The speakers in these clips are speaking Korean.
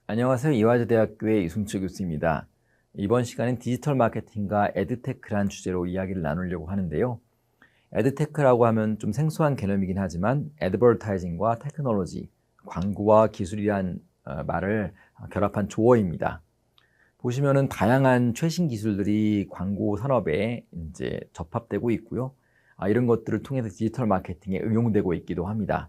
안녕하세요. 이화여대학교의 이승철 교수입니다. 이번 시간은 디지털 마케팅과 에드테크라는 주제로 이야기를 나누려고 하는데요. 에드테크라고 하면 좀 생소한 개념이긴 하지만 애드버타이징과 테크놀로지, 광고와 기술이란 말을 결합한 조어입니다. 보시면은 다양한 최신 기술들이 광고 산업에 이제 접합되고 있고요. 이런 것들을 통해서 디지털 마케팅에 응용되고 있기도 합니다.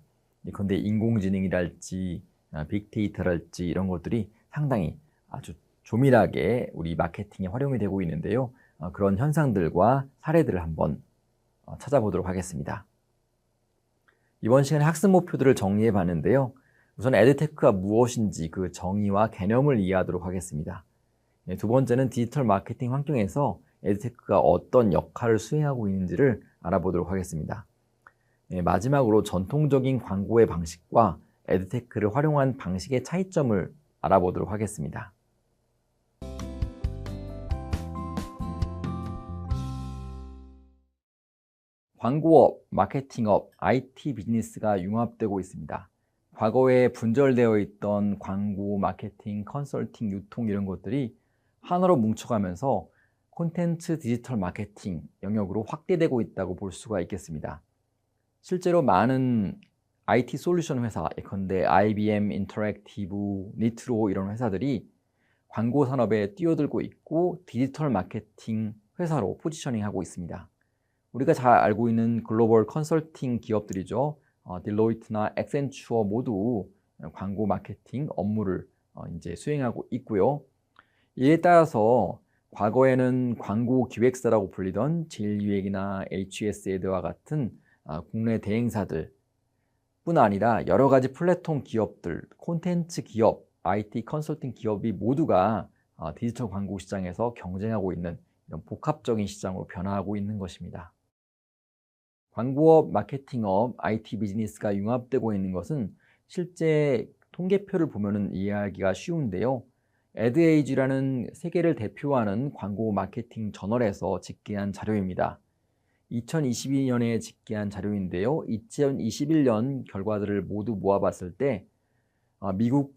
그런데 인공지능이랄지 빅데이터랄지 이런 것들이 상당히 아주 조밀하게 우리 마케팅에 활용이 되고 있는데요. 그런 현상들과 사례들을 한번 찾아보도록 하겠습니다. 이번 시간에 학습 목표들을 정리해 봤는데요. 우선 에드테크가 무엇인지 그 정의와 개념을 이해하도록 하겠습니다. 두 번째는 디지털 마케팅 환경에서 에드테크가 어떤 역할을 수행하고 있는지를 알아보도록 하겠습니다. 마지막으로 전통적인 광고의 방식과 에드테크를 활용한 방식의 차이점을 알아보도록 하겠습니다. 광고업, 마케팅업, IT 비즈니스가 융합되고 있습니다. 과거에 분절되어 있던 광고, 마케팅, 컨설팅, 유통 이런 것들이 하나로 뭉쳐가면서 콘텐츠 디지털 마케팅 영역으로 확대되고 있다고 볼 수가 있겠습니다. 실제로 많은 IT 솔루션 회사, 예컨대 IBM, 인터랙티브, 니트로 이런 회사들이 광고 산업에 뛰어들고 있고 디지털 마케팅 회사로 포지셔닝하고 있습니다. 우리가 잘 알고 있는 글로벌 컨설팅 기업들이죠. 딜로이트나 액센추어 모두 광고 마케팅 업무를 이제 수행하고 있고요. 이에 따라서 과거에는 광고 기획사라고 불리던 제일기획이나 HS에드와 같은 국내 대행사들 뿐 아니라 여러 가지 플랫폼 기업들, 콘텐츠 기업, IT 컨설팅 기업이 모두가 디지털 광고 시장에서 경쟁하고 있는 이런 복합적인 시장으로 변화하고 있는 것입니다. 광고업, 마케팅업, IT 비즈니스가 융합되고 있는 것은 실제 통계표를 보면 이해하기가 쉬운데요. 에드에이지라는 세계를 대표하는 광고 마케팅 저널에서 집계한 자료입니다. 2022년에 집계한 자료인데요. 2021년 결과들을 모두 모아봤을 때 미국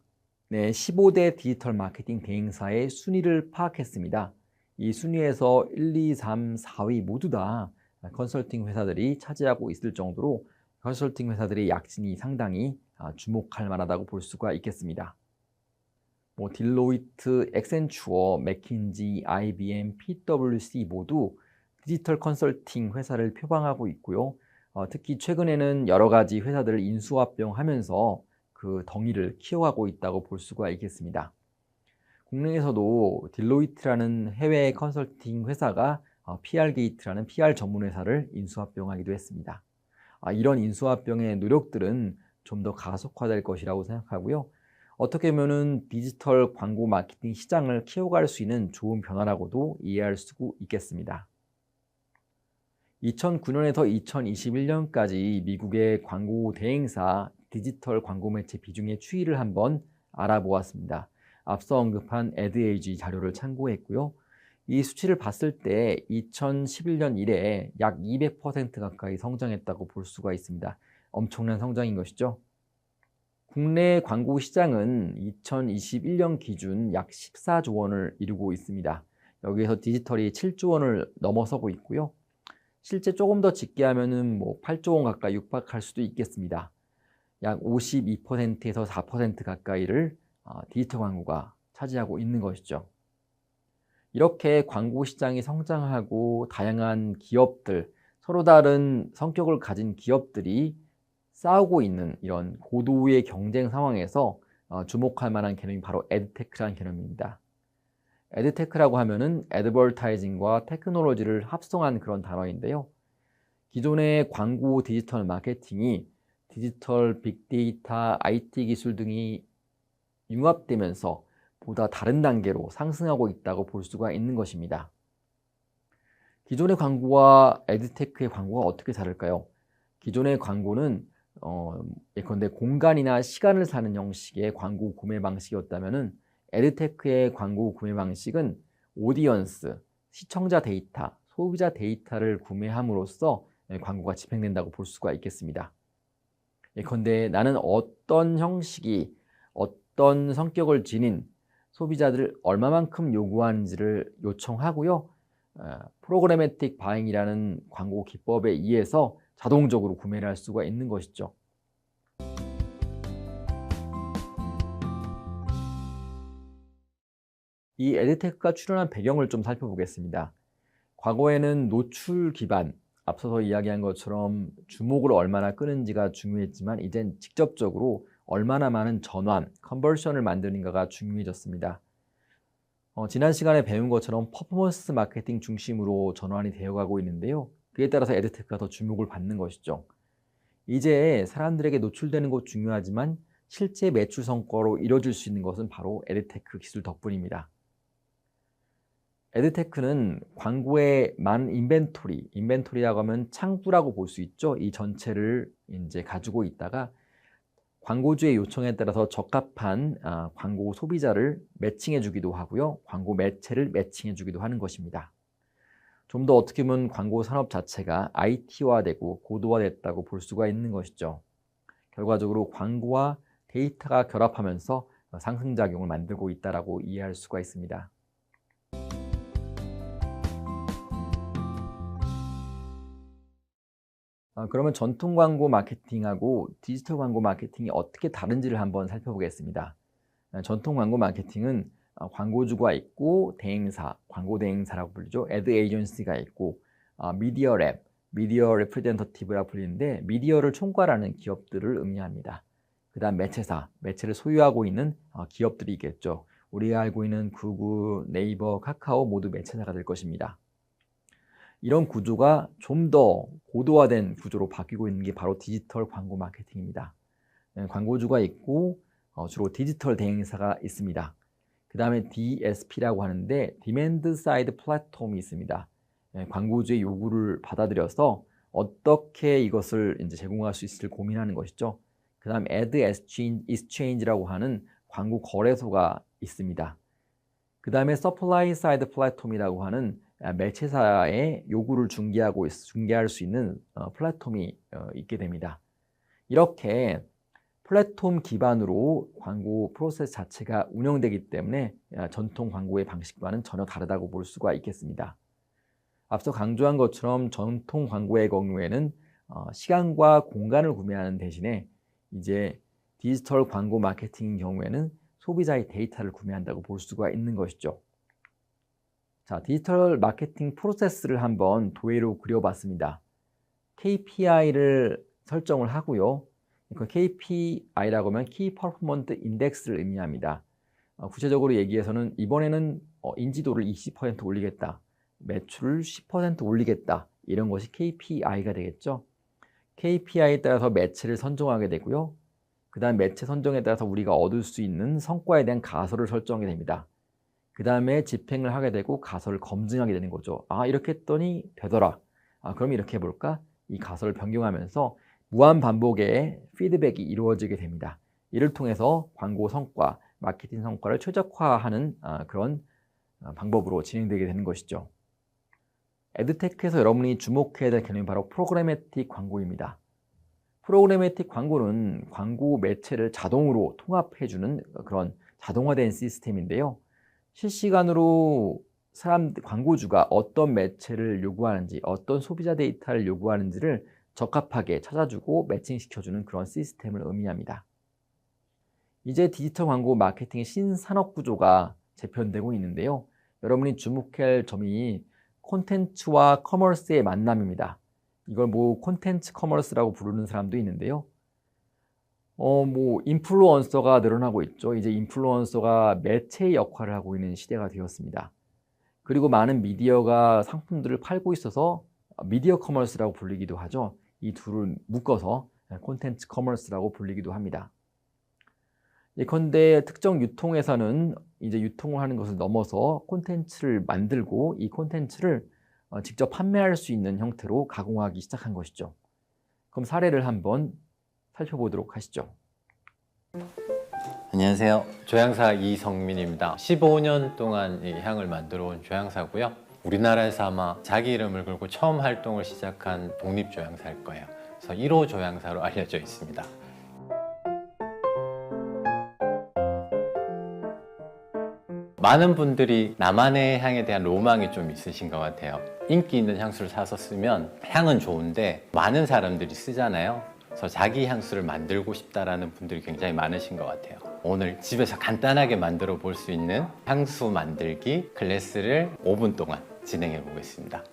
내 15대 디지털 마케팅 대행사의 순위를 파악했습니다. 이 순위에서 1, 2, 3, 4위 모두 다 컨설팅 회사들이 차지하고 있을 정도로 컨설팅 회사들의 약진이 상당히 주목할 만하다고 볼 수가 있겠습니다. 딜로이트, 액센추어, 맥킨지, IBM, PwC 모두 디지털 컨설팅 회사를 표방하고 있고요. 특히 최근에는 여러 가지 회사들을 인수합병하면서 그 덩이를 키워가고 있다고 볼 수가 있겠습니다. 국내에서도 딜로이트라는 해외 컨설팅 회사가 PR게이트라는 PR 전문 회사를 인수합병하기도 했습니다. 이런 인수합병의 노력들은 좀 더 가속화될 것이라고 생각하고요. 어떻게 보면 디지털 광고 마케팅 시장을 키워갈 수 있는 좋은 변화라고도 이해할 수 있겠습니다. 2009년에서 2021년까지 미국의 광고 대행사 디지털 광고 매체 비중의 추이를 한번 알아보았습니다. 앞서 언급한 에드에이지 자료를 참고했고요. 이 수치를 봤을 때 2011년 이래 약 200% 가까이 성장했다고 볼 수가 있습니다. 엄청난 성장인 것이죠. 국내 광고 시장은 2021년 기준 약 14조 원을 이루고 있습니다. 여기에서 디지털이 7조 원을 넘어서고 있고요. 실제 조금 더 집계하면은 8조 원 가까이 육박할 수도 있겠습니다. 약 52%에서 4% 가까이를 디지털 광고가 차지하고 있는 것이죠. 이렇게 광고 시장이 성장하고 다양한 기업들, 서로 다른 성격을 가진 기업들이 싸우고 있는 이런 고도의 경쟁 상황에서 주목할 만한 개념이 바로 에드테크라는 개념입니다. 에드테크라고 하면은 애드버타이징과 테크놀로지를 합성한 그런 단어인데요. 기존의 광고 디지털 마케팅이 디지털 빅데이터, IT 기술 등이 융합되면서 보다 다른 단계로 상승하고 있다고 볼 수가 있는 것입니다. 기존의 광고와 에드테크의 광고가 어떻게 다를까요? 기존의 광고는 예컨대 공간이나 시간을 사는 형식의 광고 구매 방식이었다면은 에드테크의 광고 구매 방식은 오디언스, 시청자 데이터, 소비자 데이터를 구매함으로써 광고가 집행된다고 볼 수가 있겠습니다. 예컨대 나는 어떤 형식이 어떤 성격을 지닌 소비자들을 얼마만큼 요구하는지를 요청하고요. 프로그래매틱 바잉이라는 광고 기법에 의해서 자동적으로 구매를 할 수가 있는 것이죠. 이 에드테크가 출현한 배경을 좀 살펴보겠습니다. 과거에는 노출 기반, 앞서서 이야기한 것처럼 주목을 얼마나 끄는지가 중요했지만 이젠 직접적으로 얼마나 많은 전환, 컨버션을 만드는가가 중요해졌습니다. 지난 시간에 배운 것처럼 퍼포먼스 마케팅 중심으로 전환이 되어가고 있는데요. 그에 따라서 에드테크가 더 주목을 받는 것이죠. 이제 사람들에게 노출되는 것 중요하지만 실제 매출 성과로 이뤄질 수 있는 것은 바로 에드테크 기술 덕분입니다. 에드테크는 광고의 많은 인벤토리라고 하면 창구라고 볼 수 있죠. 이 전체를 이제 가지고 있다가 광고주의 요청에 따라서 적합한 광고 소비자를 매칭해 주기도 하고요. 광고 매체를 매칭해 주기도 하는 것입니다. 좀 더 어떻게 보면 광고 산업 자체가 IT화되고 고도화됐다고 볼 수가 있는 것이죠. 결과적으로 광고와 데이터가 결합하면서 상승작용을 만들고 있다고 이해할 수가 있습니다. 그러면 전통 광고 마케팅하고 디지털 광고 마케팅이 어떻게 다른지를 한번 살펴보겠습니다. 전통 광고 마케팅은 광고주가 있고 대행사, 광고 대행사라고 불리죠. 애드 에이전시가 있고 미디어 랩, 미디어 레프레젠터티브라고 불리는데 미디어를 총괄하는 기업들을 의미합니다. 그 다음 매체사, 매체를 소유하고 있는 기업들이 있겠죠. 우리가 알고 있는 구글, 네이버, 카카오 모두 매체사가 될 것입니다. 이런 구조가 좀 더 고도화된 구조로 바뀌고 있는 게 바로 디지털 광고 마케팅입니다. 광고주가 있고 주로 디지털 대행사가 있습니다. 그 다음에 DSP라고 하는데 디맨드 사이드 플랫폼이 있습니다. 광고주의 요구를 받아들여서 어떻게 이것을 이제 제공할 수 있을지 고민하는 것이죠. 그 다음 Ad Exchange라고 하는 광고 거래소가 있습니다. 그 다음에 Supply Side 플랫폼이라고 하는 매체사의 요구를 중개할 수 있는 플랫폼이 있게 됩니다. 이렇게 플랫폼 기반으로 광고 프로세스 자체가 운영되기 때문에 전통 광고의 방식과는 전혀 다르다고 볼 수가 있겠습니다. 앞서 강조한 것처럼 전통 광고의 경우에는 시간과 공간을 구매하는 대신에 이제 디지털 광고 마케팅의 경우에는 소비자의 데이터를 구매한다고 볼 수가 있는 것이죠. 자, 디지털 마케팅 프로세스를 한번 도해로 그려봤습니다. KPI를 설정을 하고요. 그 KPI라고 하면 Key Performance Index를 의미합니다. 구체적으로 얘기해서는 이번에는 인지도를 20% 올리겠다, 매출을 10% 올리겠다, 이런 것이 KPI가 되겠죠. KPI에 따라서 매체를 선정하게 되고요. 그 다음 매체 선정에 따라서 우리가 얻을 수 있는 성과에 대한 가설을 설정하게 됩니다. 그 다음에 집행을 하게 되고 가설을 검증하게 되는 거죠. 이렇게 했더니 되더라. 그럼 이렇게 해볼까? 이 가설을 변경하면서 무한 반복의 피드백이 이루어지게 됩니다. 이를 통해서 광고 성과, 마케팅 성과를 최적화하는 그런 방법으로 진행되게 되는 것이죠. 에드테크에서 여러분이 주목해야 될 개념이 바로 프로그래매틱 광고입니다. 프로그래매틱 광고는 광고 매체를 자동으로 통합해주는 그런 자동화된 시스템인데요. 실시간으로 광고주가 어떤 매체를 요구하는지, 어떤 소비자 데이터를 요구하는지를 적합하게 찾아주고 매칭시켜주는 그런 시스템을 의미합니다. 이제 디지털 광고 마케팅의 신산업 구조가 재편되고 있는데요. 여러분이 주목해야 할 점이 콘텐츠와 커머스의 만남입니다. 이걸 콘텐츠 커머스라고 부르는 사람도 있는데요. 인플루언서가 늘어나고 있죠. 이제 인플루언서가 매체의 역할을 하고 있는 시대가 되었습니다. 그리고 많은 미디어가 상품들을 팔고 있어서 미디어 커머스라고 불리기도 하죠. 이 둘을 묶어서 콘텐츠 커머스라고 불리기도 합니다. 예컨대 특정 유통에서는 이제 유통을 하는 것을 넘어서 콘텐츠를 만들고 이 콘텐츠를 직접 판매할 수 있는 형태로 가공하기 시작한 것이죠. 그럼 사례를 한번 살펴보도록 하시죠. 안녕하세요. 조향사 이성민입니다. 15년 동안 이 향을 만들어 온 조향사고요. 우리나라에서 아마 자기 이름을 걸고 처음 활동을 시작한 독립조향사일 거예요. 그래서 1호 조향사로 알려져 있습니다. 많은 분들이 나만의 향에 대한 로망이 좀 있으신 것 같아요. 인기 있는 향수를 사서 쓰면 향은 좋은데 많은 사람들이 쓰잖아요. 그래서 자기 향수를 만들고 싶다라는 분들이 굉장히 많으신 것 같아요. 오늘 집에서 간단하게 만들어 볼 수 있는 향수 만들기 클래스를 5분 동안 진행해 보겠습니다.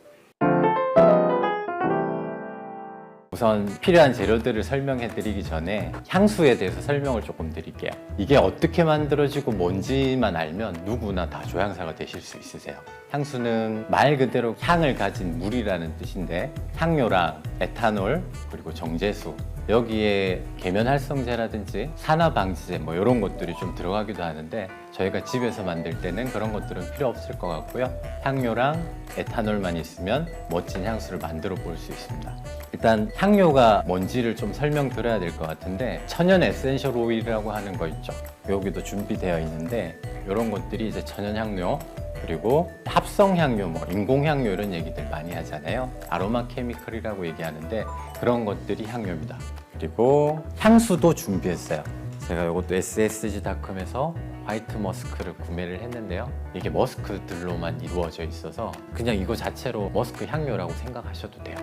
우선 필요한 재료들을 설명해 드리기 전에 향수에 대해서 설명을 조금 드릴게요. 이게 어떻게 만들어지고 뭔지만 알면 누구나 다 조향사가 되실 수 있으세요. 향수는 말 그대로 향을 가진 물이라는 뜻인데 향료랑 에탄올 그리고 정제수 여기에 계면활성제라든지 산화방지제 뭐 이런 것들이 좀 들어가기도 하는데 저희가 집에서 만들 때는 그런 것들은 필요 없을 것 같고요. 향료랑 에탄올만 있으면 멋진 향수를 만들어 볼 수 있습니다. 일단 향료가 뭔지를 좀 설명드려야 될 것 같은데 천연 에센셜 오일이라고 하는 거 있죠. 여기도 준비되어 있는데 이런 것들이 이제 천연 향료 그리고 합성 향료, 뭐 인공 향료 이런 얘기들 많이 하잖아요. 아로마 케미컬이라고 얘기하는데 그런 것들이 향료입니다. 그리고 향수도 준비했어요. 제가 이것도 SSG.com에서 화이트 머스크를 구매를 했는데요. 이게 머스크들로만 이루어져 있어서 그냥 이거 자체로 머스크 향료라고 생각하셔도 돼요.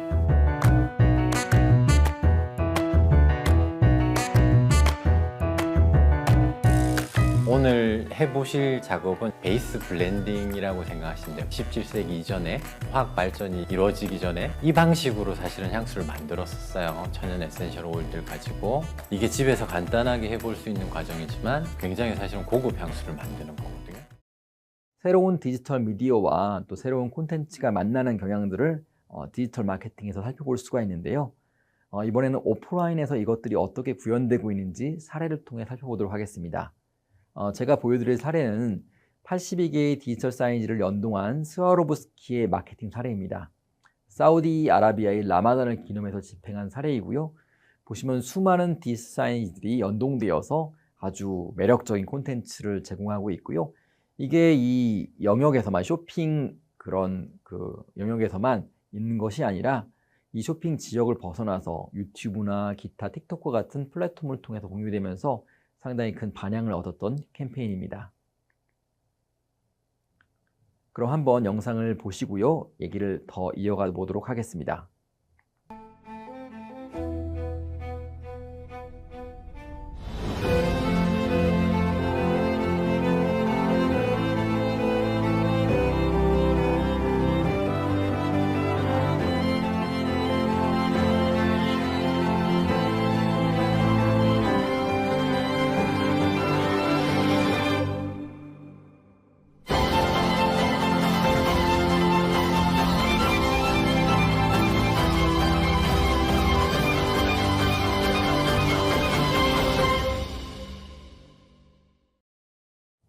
오늘 해보실 작업은 베이스 블렌딩이라고 생각하시면 돼요. 17세기 이전에 화학 발전이 이루어지기 전에 이 방식으로 사실은 향수를 만들었었어요. 천연 에센셜 오일들 가지고 이게 집에서 간단하게 해볼 수 있는 과정이지만 굉장히 사실은 고급 향수를 만드는 거거든요. 새로운 디지털 미디어와 또 새로운 콘텐츠가 만나는 경향들을 디지털 마케팅에서 살펴볼 수가 있는데요. 이번에는 오프라인에서 이것들이 어떻게 구현되고 있는지 사례를 통해 살펴보도록 하겠습니다. 제가 보여드릴 사례는 82개의 디지털 사이즈를 연동한 스와로브스키의 마케팅 사례입니다. 사우디아라비아의 라마단을 기념해서 집행한 사례이고요. 보시면 수많은 디지털 사이즈들이 연동되어서 아주 매력적인 콘텐츠를 제공하고 있고요. 이게 이 영역에서만 쇼핑 그런 영역에서만 있는 것이 아니라 이 쇼핑 지역을 벗어나서 유튜브나 기타 틱톡과 같은 플랫폼을 통해서 공유되면서 상당히 큰 반향을 얻었던 캠페인입니다. 그럼 한번 영상을 보시고요. 얘기를 더 이어가 보도록 하겠습니다.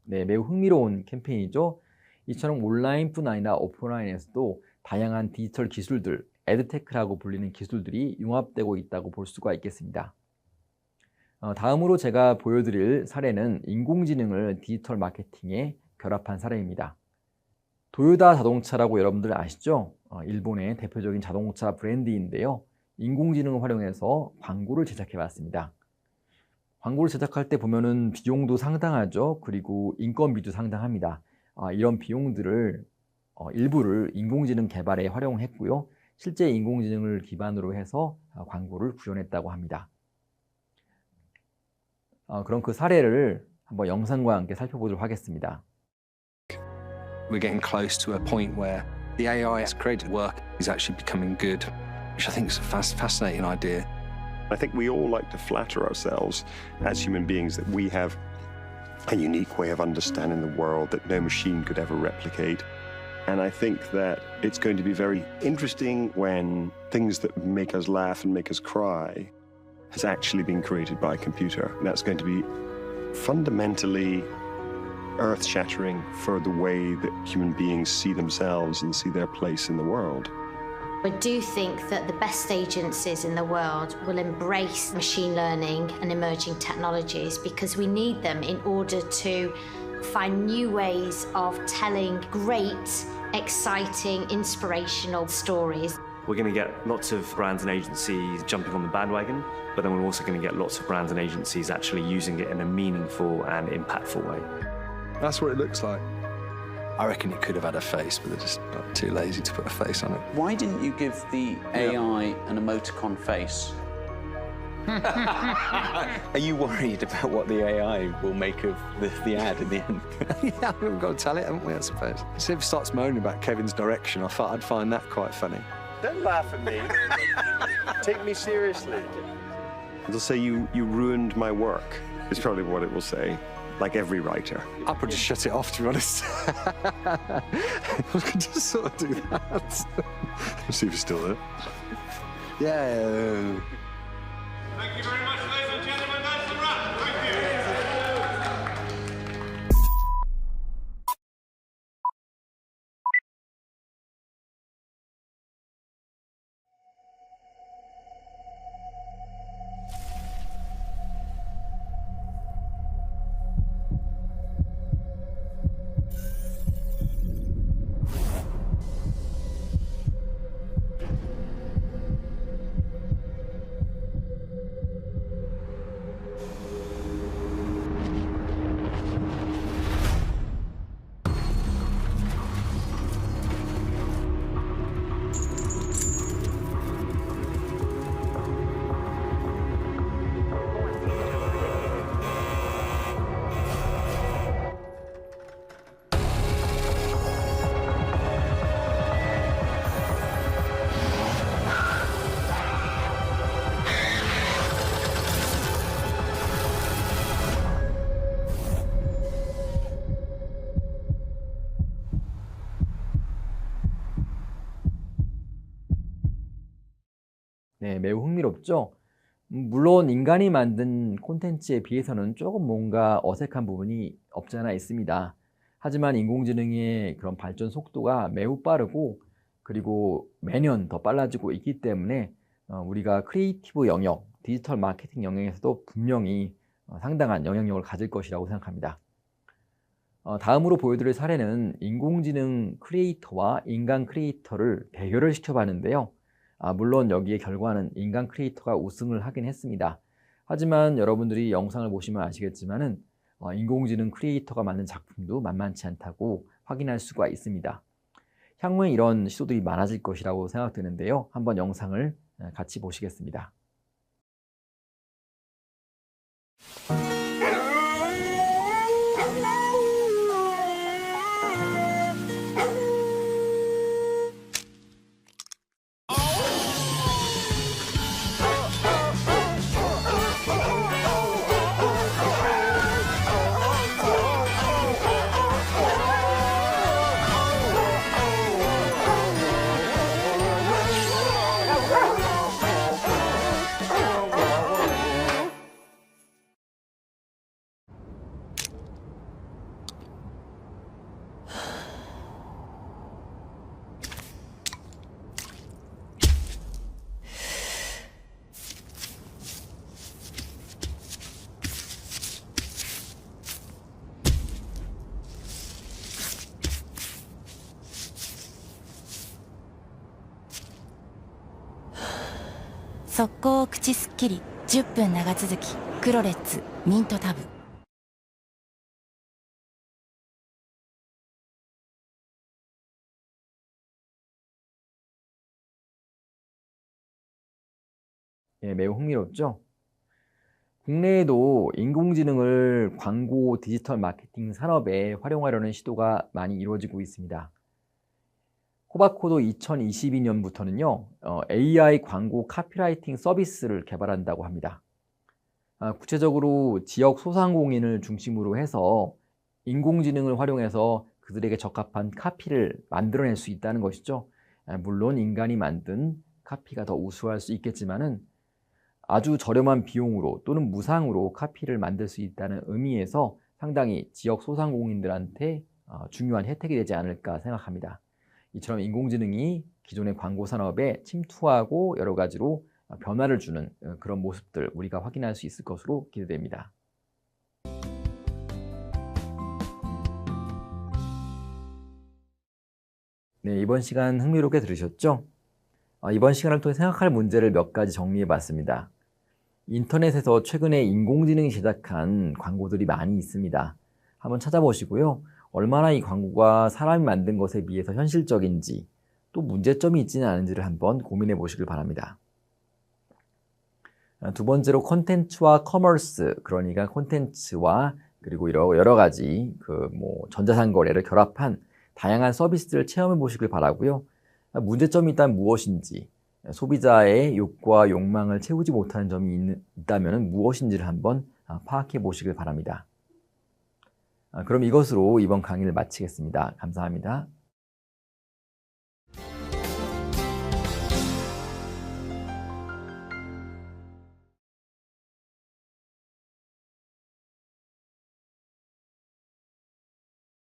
네, 매우 흥미로운 캠페인이죠. 이처럼 온라인뿐 아니라 오프라인에서도 다양한 디지털 기술들, 에드테크라고 불리는 기술들이 융합되고 있다고 볼 수가 있겠습니다. 다음으로 제가 보여드릴 사례는 인공지능을 디지털 마케팅에 결합한 사례입니다. 도요타 자동차라고 여러분들 아시죠? 일본의 대표적인 자동차 브랜드인데요. 인공지능을 활용해서 광고를 제작해 봤습니다. 광고를 제작할 때 보면은 비용도 상당하죠. 그리고 인건비도 상당합니다. 이런 비용들을 일부를 인공지능 개발에 활용했고요. 실제 인공지능을 기반으로 해서 광고를 구현했다고 합니다. 그럼 그 사례를 한번 영상과 함께 살펴보도록 하겠습니다. We're getting close to a point where the AI's created work is actually becoming good, which I think is a fascinating idea. I think we all like to flatter ourselves as human beings that we have a unique way of understanding the world that no machine could ever replicate. And I think that it's going to be very interesting when things that make us laugh and make us cry has actually been created by a computer. And that's going to be fundamentally earth-shattering for the way that human beings see themselves and see their place in the world. I do think that the best agencies in the world will embrace machine learning and emerging technologies because we need them in order to find new ways of telling great, exciting, inspirational stories. We're going to get lots of brands and agencies jumping on the bandwagon, but then we're also going to get lots of brands and agencies actually using it in a meaningful and impactful way. That's what it looks like. I reckon it could have had a face, but they're just too lazy to put a face on it. Why didn't you give the AI an emoticon face? Are you worried about what the AI will make of the ad in the end? Yeah, we've got to tell it, haven't we, I suppose? So if it starts moaning about Kevin's direction, I thought I'd find that quite funny. Don't laugh at me. Take me seriously. It'll say you ruined my work, is probably what it will say, like every writer. I'll probably just shut it off, to be honest. I was going to sort of do that. Let's see if it's still there. Yeah. Thank you very much, ladies and gentlemen. That's the wrap. Thank you. 네, 매우 흥미롭죠? 물론 인간이 만든 콘텐츠에 비해서는 조금 뭔가 어색한 부분이 없지 않아 있습니다. 하지만 인공지능의 그런 발전 속도가 매우 빠르고 그리고 매년 더 빨라지고 있기 때문에 우리가 크리에이티브 영역, 디지털 마케팅 영역에서도 분명히 상당한 영향력을 가질 것이라고 생각합니다. 다음으로 보여드릴 사례는 인공지능 크리에이터와 인간 크리에이터를 대결을 시켜봤는데요. 물론 여기에 결과는 인간 크리에이터가 우승을 하긴 했습니다. 하지만 여러분들이 영상을 보시면 아시겠지만은 인공지능 크리에이터가 만든 작품도 만만치 않다고 확인할 수가 있습니다. 향후에 이런 시도들이 많아질 것이라고 생각되는데요. 한번 영상을 같이 보시겠습니다.「速攻口すっきり10分長続きクロレッツミントタブ」매우 흥미롭죠? 국내에도 인공지능을 광고 디지털 마케팅 산업에 활용하려는 시도가 많이 이루어지고 있습니다. 코바코도 2022년부터는요, AI 광고 카피라이팅 서비스를 개발한다고 합니다. 구체적으로 지역 소상공인을 중심으로 해서 인공지능을 활용해서 그들에게 적합한 카피를 만들어낼 수 있다는 것이죠. 물론 인간이 만든 카피가 더 우수할 수 있겠지만은 아주 저렴한 비용으로 또는 무상으로 카피를 만들 수 있다는 의미에서 상당히 지역 소상공인들한테 중요한 혜택이 되지 않을까 생각합니다. 이처럼 인공지능이 기존의 광고 산업에 침투하고 여러 가지로 변화를 주는 그런 모습들 우리가 확인할 수 있을 것으로 기대됩니다. 네, 이번 시간 흥미롭게 들으셨죠? 이번 시간을 통해 생각할 문제를 몇 가지 정리해 봤습니다. 인터넷에서 최근에 인공지능이 제작한 광고들이 많이 있습니다. 한번 찾아보시고요. 얼마나 이 광고가 사람이 만든 것에 비해서 현실적인지 또 문제점이 있지는 않은지를 한번 고민해 보시길 바랍니다. 두 번째로 콘텐츠와 커머스, 그러니까 콘텐츠와 그리고 여러 가지 전자상거래를 결합한 다양한 서비스를 체험해 보시길 바라고요. 문제점이 있다면 무엇인지, 소비자의 욕구와 욕망을 채우지 못하는 점이 있다면 무엇인지를 한번 파악해 보시길 바랍니다. 그럼 이것으로 이번 강의를 마치겠습니다. 감사합니다.